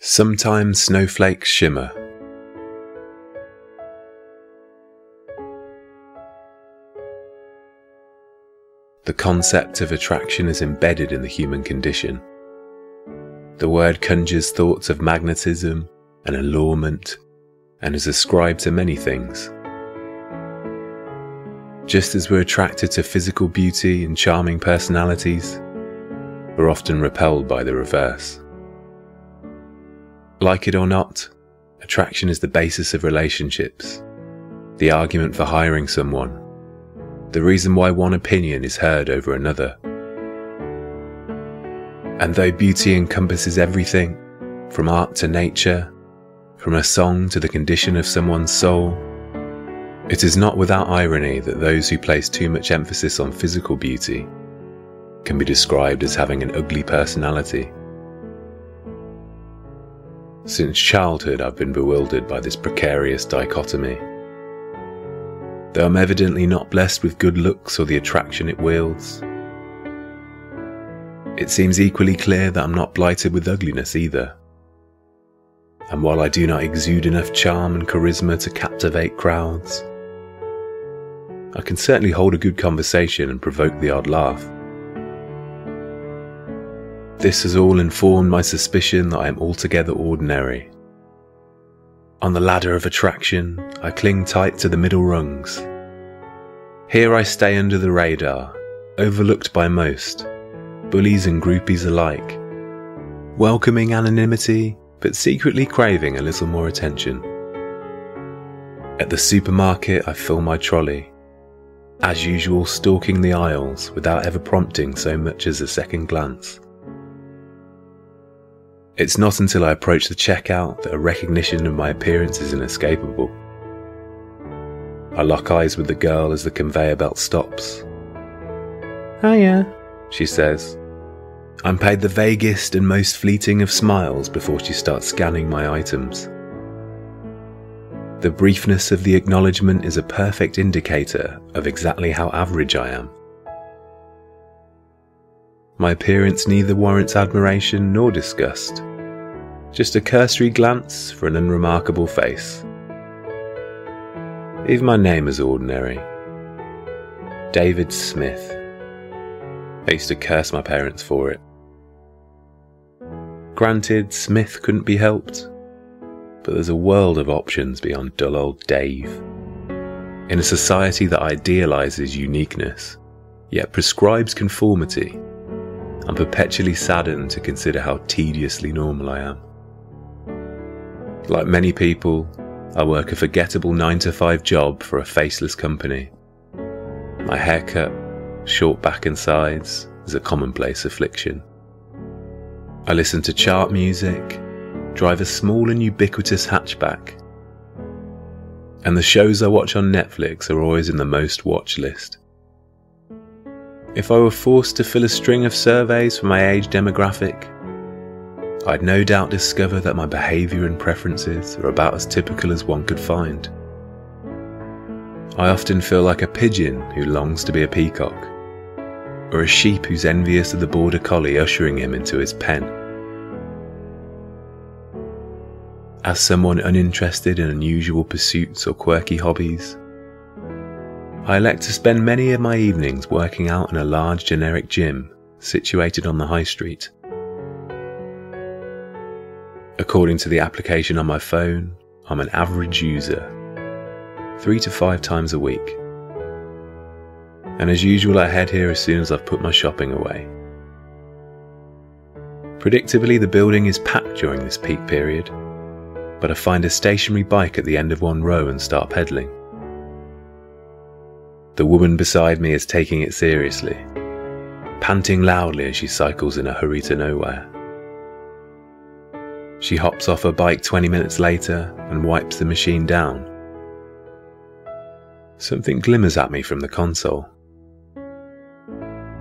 Sometimes snowflakes shimmer. The concept of attraction is embedded in the human condition. The word conjures thoughts of magnetism and allurement and is ascribed to many things. Just as we're attracted to physical beauty and charming personalities, we're often repelled by the reverse. Like it or not, attraction is the basis of relationships, the argument for hiring someone, the reason why one opinion is heard over another. And though beauty encompasses everything, from art to nature, from a song to the condition of someone's soul, it is not without irony that those who place too much emphasis on physical beauty can be described as having an ugly personality. Since childhood, I've been bewildered by this precarious dichotomy. Though I'm evidently not blessed with good looks or the attraction it wields, it seems equally clear that I'm not blighted with ugliness either. And while I do not exude enough charm and charisma to captivate crowds, I can certainly hold a good conversation and provoke the odd laugh. This has all informed my suspicion that I am altogether ordinary. On the ladder of attraction, I cling tight to the middle rungs. Here I stay under the radar, overlooked by most, bullies and groupies alike, welcoming anonymity, but secretly craving a little more attention. At the supermarket, I fill my trolley, as usual stalking the aisles without ever prompting so much as a second glance. It's not until I approach the checkout that a recognition of my appearance is inescapable. I lock eyes with the girl as the conveyor belt stops. "Hiya," she says. I'm paid the vaguest and most fleeting of smiles before she starts scanning my items. The briefness of the acknowledgement is a perfect indicator of exactly how average I am. My appearance neither warrants admiration nor disgust, just a cursory glance for an unremarkable face. Even my name is ordinary. David Smith. I used to curse my parents for it. Granted, Smith couldn't be helped, but there's a world of options beyond dull old Dave. In a society that idealises uniqueness, yet prescribes conformity, I'm perpetually saddened to consider how tediously normal I am. Like many people, I work a forgettable 9-to-5 job for a faceless company. My haircut, short back and sides, is a commonplace affliction. I listen to chart music, drive a small and ubiquitous hatchback, and the shows I watch on Netflix are always in the most watched list. If I were forced to fill a string of surveys for my age demographic, I'd no doubt discover that my behaviour and preferences are about as typical as one could find. I often feel like a pigeon who longs to be a peacock, or a sheep who's envious of the border collie ushering him into his pen. As someone uninterested in unusual pursuits or quirky hobbies, I elect to spend many of my evenings working out in a large generic gym situated on the high street. According to the application on my phone, I'm an average user, 3 to 5 times a week. And as usual, I head here as soon as I've put my shopping away. Predictably, the building is packed during this peak period, but I find a stationary bike at the end of one row and start pedaling. The woman beside me is taking it seriously, panting loudly as she cycles in a hurry to nowhere. She hops off her bike 20 minutes later and wipes the machine down. Something glimmers at me from the console.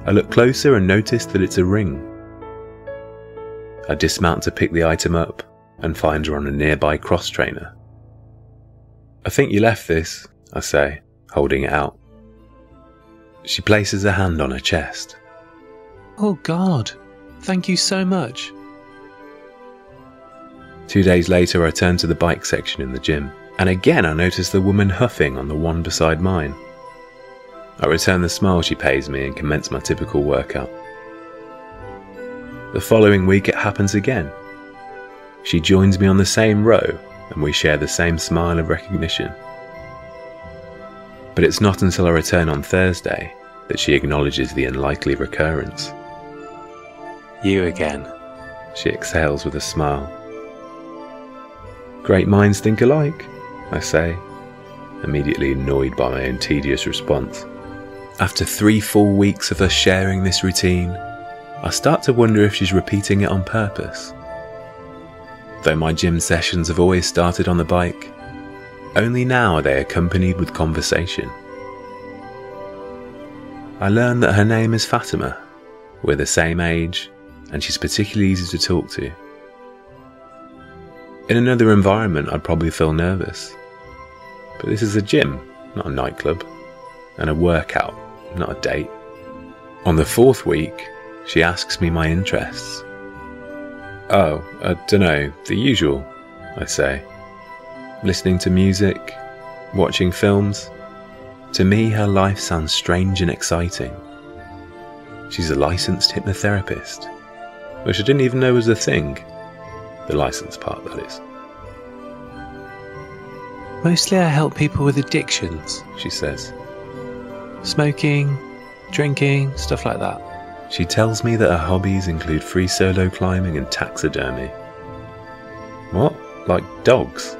I look closer and notice that it's a ring. I dismount to pick the item up and find her on a nearby cross trainer. "I think you left this," I say, holding it out. She places a hand on her chest. "Oh God, thank you so much." 2 days later, I turned to the bike section in the gym, and again I noticed the woman huffing on the one beside mine. I return the smile she pays me and commence my typical workout. The following week it happens again. She joins me on the same row, and we share the same smile of recognition. But it's not until I return on Thursday that she acknowledges the unlikely recurrence. "You again," she exhales with a smile. "Great minds think alike," I say, immediately annoyed by my own tedious response. After 3 full weeks of us sharing this routine, I start to wonder if she's repeating it on purpose. Though my gym sessions have always started on the bike, only now are they accompanied with conversation. I learn that her name is Fatima, we're the same age, and she's particularly easy to talk to. In another environment I'd probably feel nervous, but this is a gym, not a nightclub, and a workout, not a date. On the 4th week, she asks me my interests. "Oh, I dunno, the usual," I say. "Listening to music, watching films." To me, her life sounds strange and exciting. She's a licensed hypnotherapist, which I didn't even know was a thing. The license part, that is. "Mostly I help people with addictions," she says. "Smoking, drinking, stuff like that." She tells me that her hobbies include free solo climbing and taxidermy. What? Like dogs?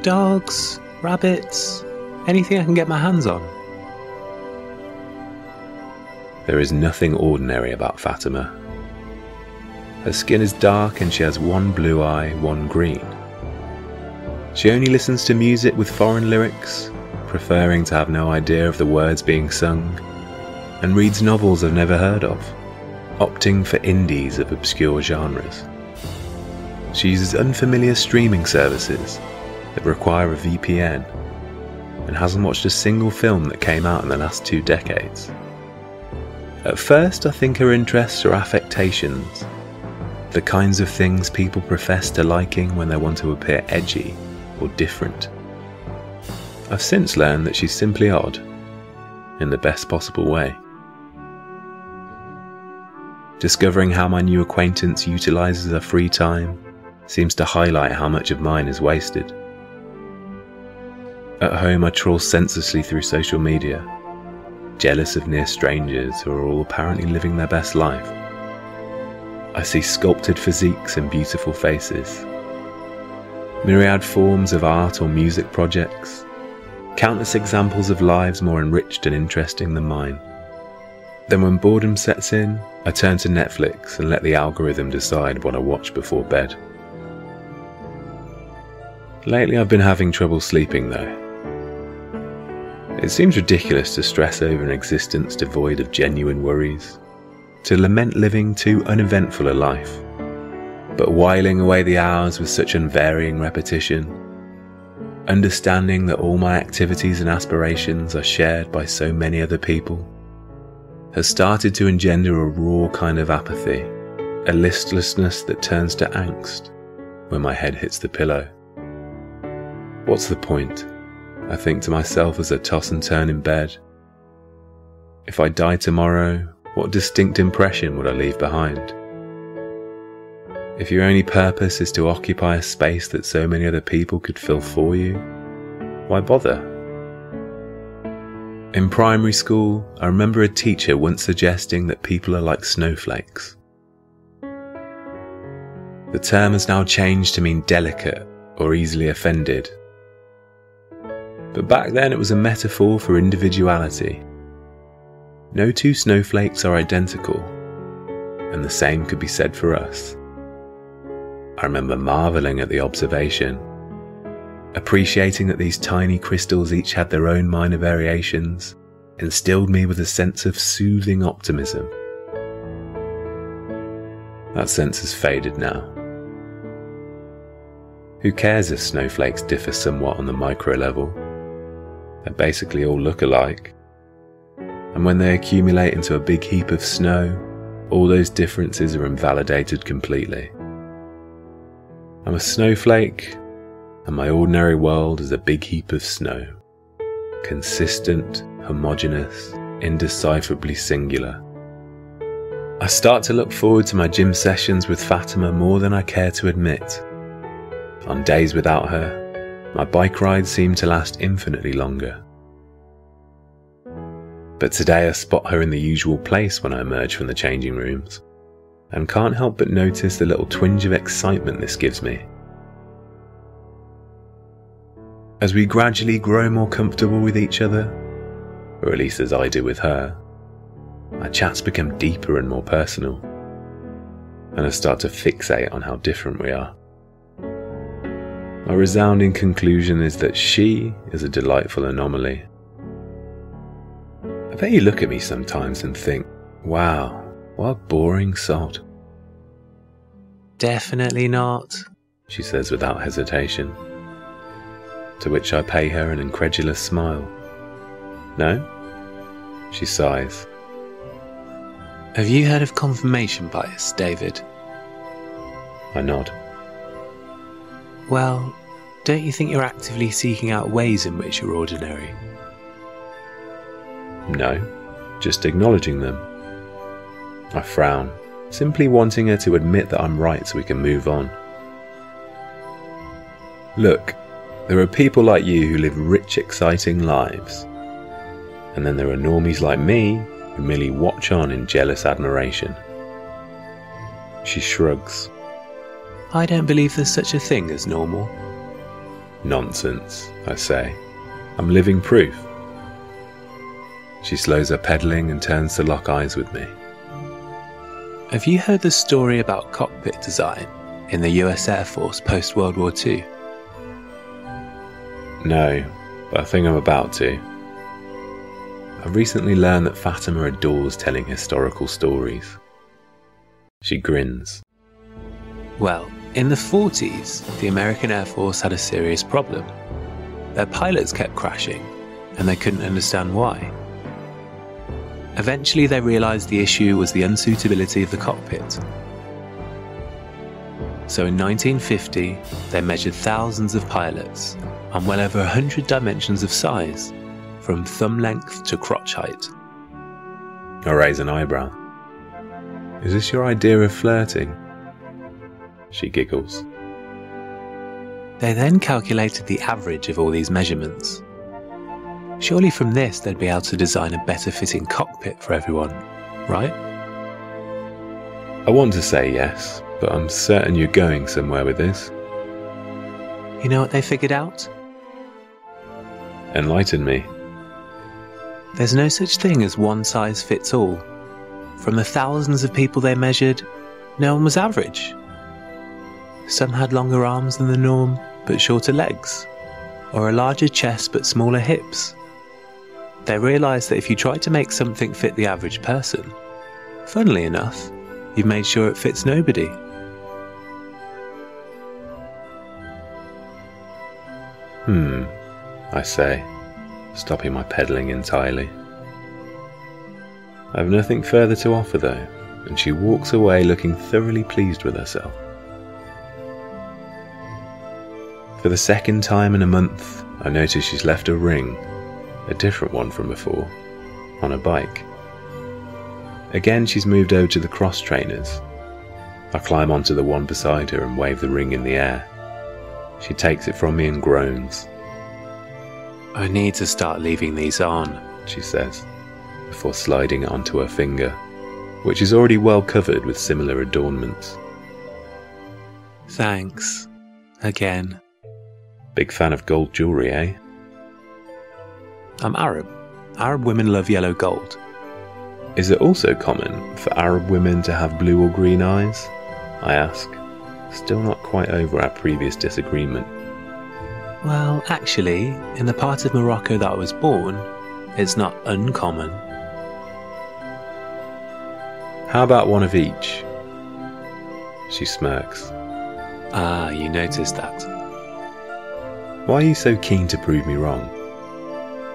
"Dogs, rabbits, anything I can get my hands on." There is nothing ordinary about Fatima. Her skin is dark and she has one blue eye, one green. She only listens to music with foreign lyrics, preferring to have no idea of the words being sung, and reads novels I've never heard of, opting for indies of obscure genres. She uses unfamiliar streaming services that require a VPN, and hasn't watched a single film that came out in the last 2 decades. At first, I think her interests are affectations, the kinds of things people profess to liking when they want to appear edgy or different. I've since learned that she's simply odd, in the best possible way. Discovering how my new acquaintance utilises her free time seems to highlight how much of mine is wasted. At home, I trawl senselessly through social media, jealous of near strangers who are all apparently living their best life. I see sculpted physiques and beautiful faces, myriad forms of art or music projects, countless examples of lives more enriched and interesting than mine. Then when boredom sets in, I turn to Netflix and let the algorithm decide what I watch before bed. Lately I've been having trouble sleeping though. It seems ridiculous to stress over an existence devoid of genuine worries, to lament living too uneventful a life, but whiling away the hours with such unvarying repetition, understanding that all my activities and aspirations are shared by so many other people, has started to engender a raw kind of apathy, a listlessness that turns to angst when my head hits the pillow. What's the point? I think to myself as I toss and turn in bed. If I die tomorrow, what distinct impression would I leave behind? If your only purpose is to occupy a space that so many other people could fill for you, why bother? In primary school, I remember a teacher once suggesting that people are like snowflakes. The term has now changed to mean delicate or easily offended. But back then it was a metaphor for individuality. No two snowflakes are identical, and the same could be said for us. I remember marvelling at the observation, appreciating that these tiny crystals each had their own minor variations, instilled me with a sense of soothing optimism. That sense has faded now. Who cares if snowflakes differ somewhat on the micro level? They basically all look alike. And when they accumulate into a big heap of snow, all those differences are invalidated completely. I'm a snowflake, and my ordinary world is a big heap of snow. Consistent, homogeneous, indecipherably singular. I start to look forward to my gym sessions with Fatima more than I care to admit. On days without her, my bike rides seem to last infinitely longer. But today I spot her in the usual place when I emerge from the changing rooms, and can't help but notice the little twinge of excitement this gives me. As we gradually grow more comfortable with each other, or at least as I do with her, our chats become deeper and more personal, and I start to fixate on how different we are. My resounding conclusion is that she is a delightful anomaly. I bet you look at me sometimes and think, wow, what a boring sod. Definitely not, she says without hesitation, to which I pay her an incredulous smile. No? She sighs. Have you heard of confirmation bias, David? I nod. Well, don't you think you're actively seeking out ways in which you're ordinary? No, just acknowledging them. I frown, simply wanting her to admit that I'm right so we can move on. Look, there are people like you who live rich, exciting lives. And then there are normies like me who merely watch on in jealous admiration. She shrugs. I don't believe there's such a thing as normal. Nonsense, I say. I'm living proof. She slows her pedalling and turns to lock eyes with me. Have you heard the story about cockpit design in the US Air Force post-World War II? No, but I think I'm about to. I've recently learned that Fatima adores telling historical stories. She grins. Well, in the 40s, the American Air Force had a serious problem. Their pilots kept crashing, and they couldn't understand why. Eventually they realised the issue was the unsuitability of the cockpit. So in 1950, they measured thousands of pilots on well over 100 dimensions of size, from thumb length to crotch height. I raise an eyebrow. Is this your idea of flirting? She giggles. They then calculated the average of all these measurements. Surely from this they'd be able to design a better fitting cockpit for everyone, right? I want to say yes, but I'm certain you're going somewhere with this. You know what they figured out? Enlighten me. There's no such thing as one size fits all. From the thousands of people they measured, no one was average. Some had longer arms than the norm, but shorter legs, or a larger chest but smaller hips. They realised that if you try to make something fit the average person, funnily enough, you've made sure it fits nobody. I say, stopping my pedalling entirely. I have nothing further to offer though, and she walks away looking thoroughly pleased with herself. For the second time in a month, I notice she's left a ring, a different one from before, on her bike. Again she's moved over to the cross trainers. I climb onto the one beside her and wave the ring in the air. She takes it from me and groans. I need to start leaving these on, she says, before sliding it onto her finger, which is already well covered with similar adornments. Thanks. Again. Big fan of gold jewellery, eh? I'm Arab. Arab women love yellow gold. Is it also common for Arab women to have blue or green eyes? I ask, still not quite over our previous disagreement. Well, actually, in the part of Morocco that I was born, it's not uncommon. How about one of each? She smirks. Ah, you noticed that. Why are you so keen to prove me wrong?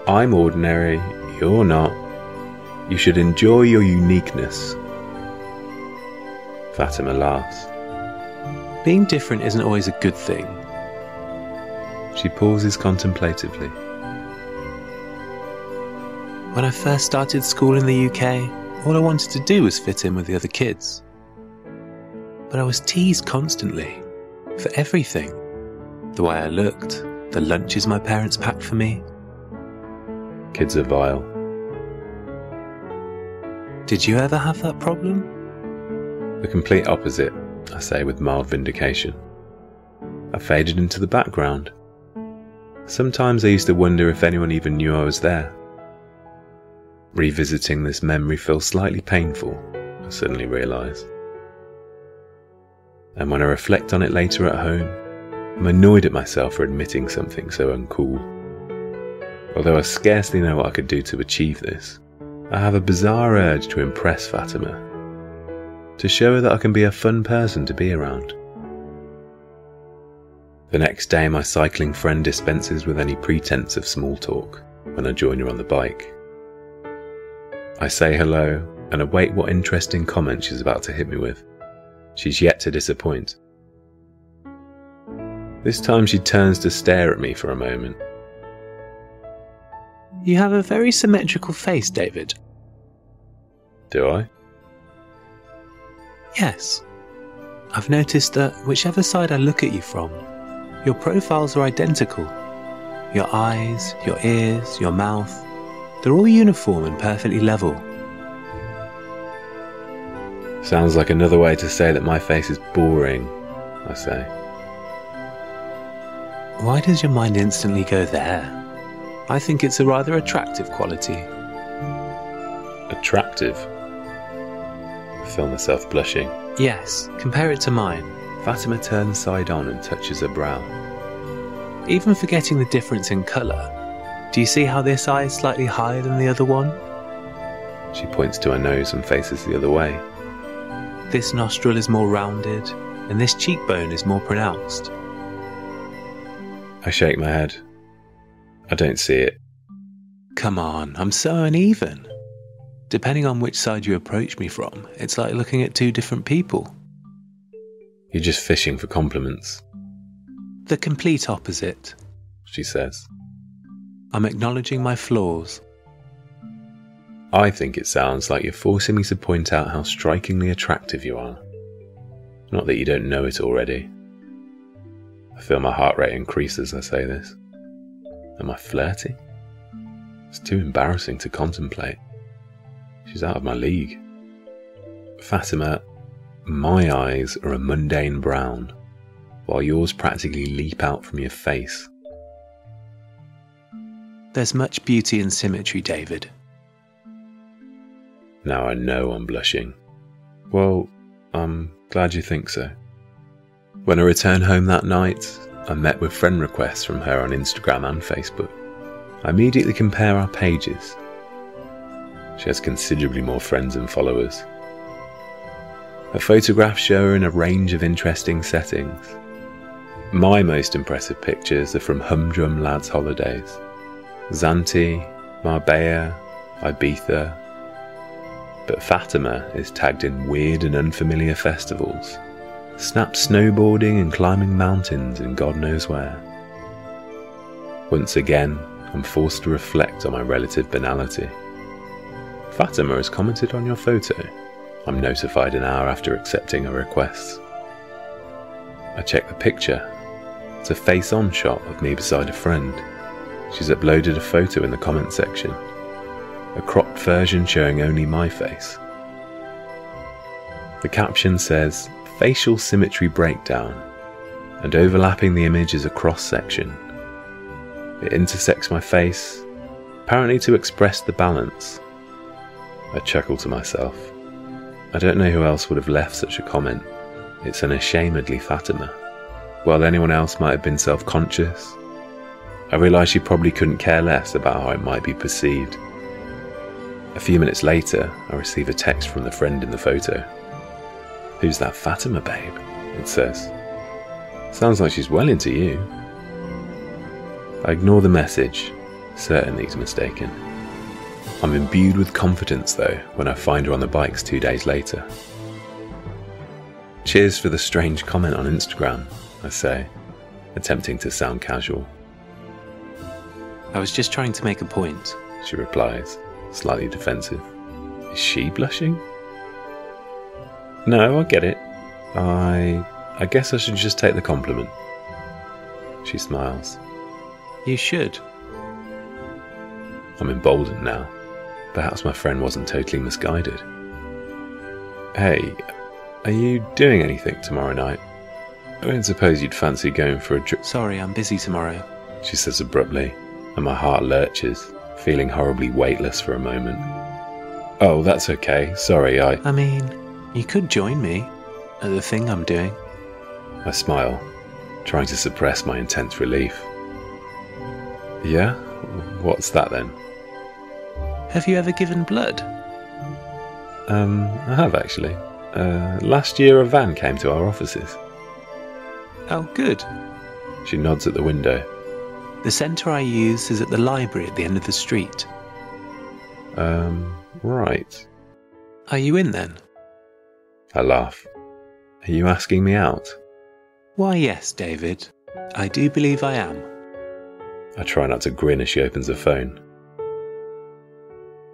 I'm ordinary, you're not. You should enjoy your uniqueness. Fatima laughs. Being different isn't always a good thing. She pauses contemplatively. When I first started school in the UK, all I wanted to do was fit in with the other kids. But I was teased constantly, for everything. The way I looked, the lunches my parents packed for me. Kids are vile. Did you ever have that problem? The complete opposite, I say with mild vindication. I faded into the background. Sometimes I used to wonder if anyone even knew I was there. Revisiting this memory feels slightly painful, I suddenly realise. And when I reflect on it later at home, I'm annoyed at myself for admitting something so uncool. Although I scarcely know what I could do to achieve this, I have a bizarre urge to impress Fatima, to show her that I can be a fun person to be around. The next day my cycling friend dispenses with any pretense of small talk when I join her on the bike. I say hello and await what interesting comment she's about to hit me with. She's yet to disappoint. This time she turns to stare at me for a moment. You have a very symmetrical face, David. Do I? Yes. I've noticed that whichever side I look at you from, your profiles are identical. Your eyes, your ears, your mouth, they're all uniform and perfectly level. Sounds like another way to say that my face is boring, I say. Why does your mind instantly go there? I think it's a rather attractive quality. Attractive? I feel myself blushing. Yes, compare it to mine. Fatima turns side on and touches her brow. Even forgetting the difference in colour, do you see how this eye is slightly higher than the other one? She points to her nose and faces the other way. This nostril is more rounded, and this cheekbone is more pronounced. I shake my head. I don't see it. Come on, I'm so uneven. Depending on which side you approach me from, it's like looking at two different people. You're just fishing for compliments. The complete opposite, she says. I'm acknowledging my flaws. I think it sounds like you're forcing me to point out how strikingly attractive you are. Not that you don't know it already. I feel my heart rate increase as I say this. Am I flirty? It's too embarrassing to contemplate. She's out of my league. Fatima, my eyes are a mundane brown, while yours practically leap out from your face. There's much beauty in symmetry, David. Now I know I'm blushing. Well, I'm glad you think so. When I returned home that night, I met with friend requests from her on Instagram and Facebook. I immediately compare our pages. She has considerably more friends and followers. Her photographs show her in a range of interesting settings. My most impressive pictures are from humdrum lads' holidays. Zante, Marbella, Ibiza. But Fatima is tagged in weird and unfamiliar festivals, snaps snowboarding and climbing mountains in God knows where. Once again, I'm forced to reflect on my relative banality. Fatima has commented on your photo. I'm notified an hour after accepting her request. I check the picture. It's a face-on shot of me beside a friend. She's uploaded a photo in the comment section. A cropped version showing only my face. The caption says, "Facial symmetry breakdown," and overlapping the image is a cross-section. It intersects my face, apparently to express the balance. I chuckle to myself. I don't know who else would have left such a comment. It's unashamedly Fatima. While anyone else might have been self-conscious, I realise she probably couldn't care less about how it might be perceived. A few minutes later, I receive a text from the friend in the photo. "Who's that Fatima babe?" it says. "Sounds like she's well into you." I ignore the message, certain he's mistaken. I'm imbued with confidence though when I find her on the bikes 2 days later. Cheers for the strange comment on Instagram, I say, attempting to sound casual. I was just trying to make a point, She replies, slightly defensive. Is she blushing? No, I get it. I guess I should just take the compliment. She smiles. You should. I'm emboldened now. Perhaps my friend wasn't totally misguided. Hey, are you doing anything tomorrow night? I don't suppose you'd fancy going for a trip. Sorry, I'm busy tomorrow, She says abruptly, and my heart lurches, feeling horribly weightless for a moment. Oh, that's okay. Sorry, I mean, you could join me at the thing I'm doing. I smile, trying to suppress my intense relief. Yeah? What's that then? Have you ever given blood? I have actually. Last year a van came to our offices. Oh, good. She nods at the window. The centre I use is at the library at the end of the street. Right. Are you in then? I laugh. Are you asking me out? Why, yes, David. I do believe I am. I try not to grin as she opens her phone.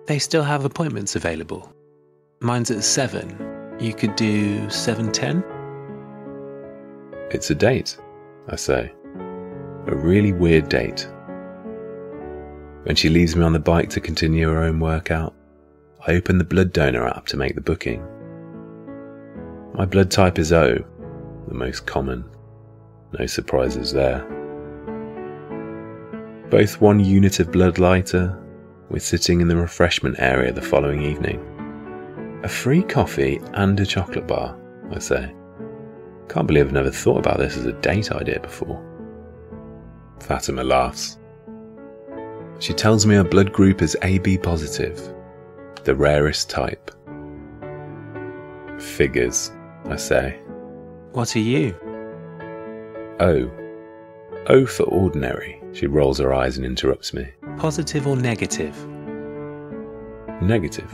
They still have appointments available. Mine's at 7. You could do 7:10? It's a date, I say. A really weird date. When she leaves me on the bike to continue her own workout, I open the blood donor app to make the booking. My blood type is O, the most common. No surprises there. Both 1 unit of blood lighter. We're sitting in the refreshment area the following evening. A free coffee and a chocolate bar, I say. Can't believe I've never thought about this as a date idea before. Fatima laughs. She tells me her blood group is AB positive, the rarest type. Figures, I say. What are you? O. O for ordinary. She rolls her eyes and interrupts me. Positive or negative? Negative.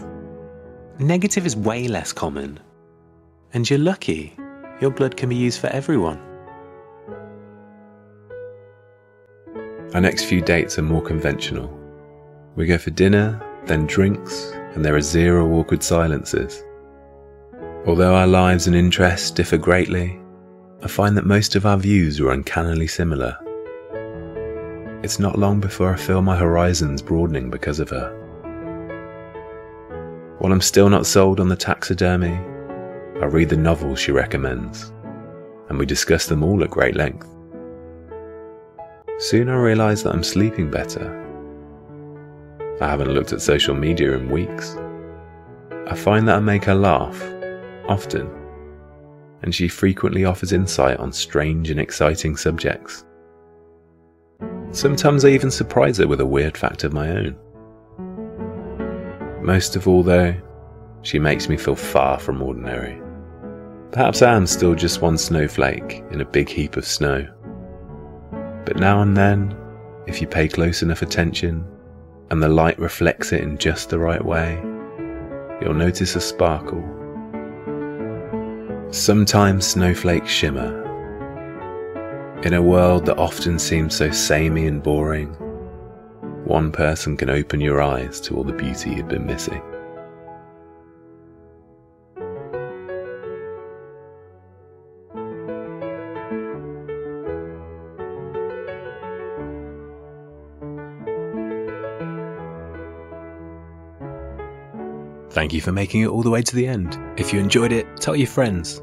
Negative is way less common. And you're lucky. Your blood can be used for everyone. Our next few dates are more conventional. We go for dinner, then drinks, and there are 0 awkward silences. Although our lives and interests differ greatly, I find that most of our views are uncannily similar. It's not long before I feel my horizons broadening because of her. While I'm still not sold on the taxidermy, I read the novels she recommends, and we discuss them all at great length. Soon I realise that I'm sleeping better. I haven't looked at social media in weeks. I find that I make her laugh, often, and she frequently offers insight on strange and exciting subjects. Sometimes I even surprise her with a weird fact of my own. Most of all though, she makes me feel far from ordinary. Perhaps I am still just one snowflake in a big heap of snow. But now and then, if you pay close enough attention, and the light reflects it in just the right way, you'll notice a sparkle. Sometimes snowflakes shimmer. In a world that often seems so samey and boring, one person can open your eyes to all the beauty you've been missing. Thank you for making it all the way to the end. If you enjoyed it, tell your friends.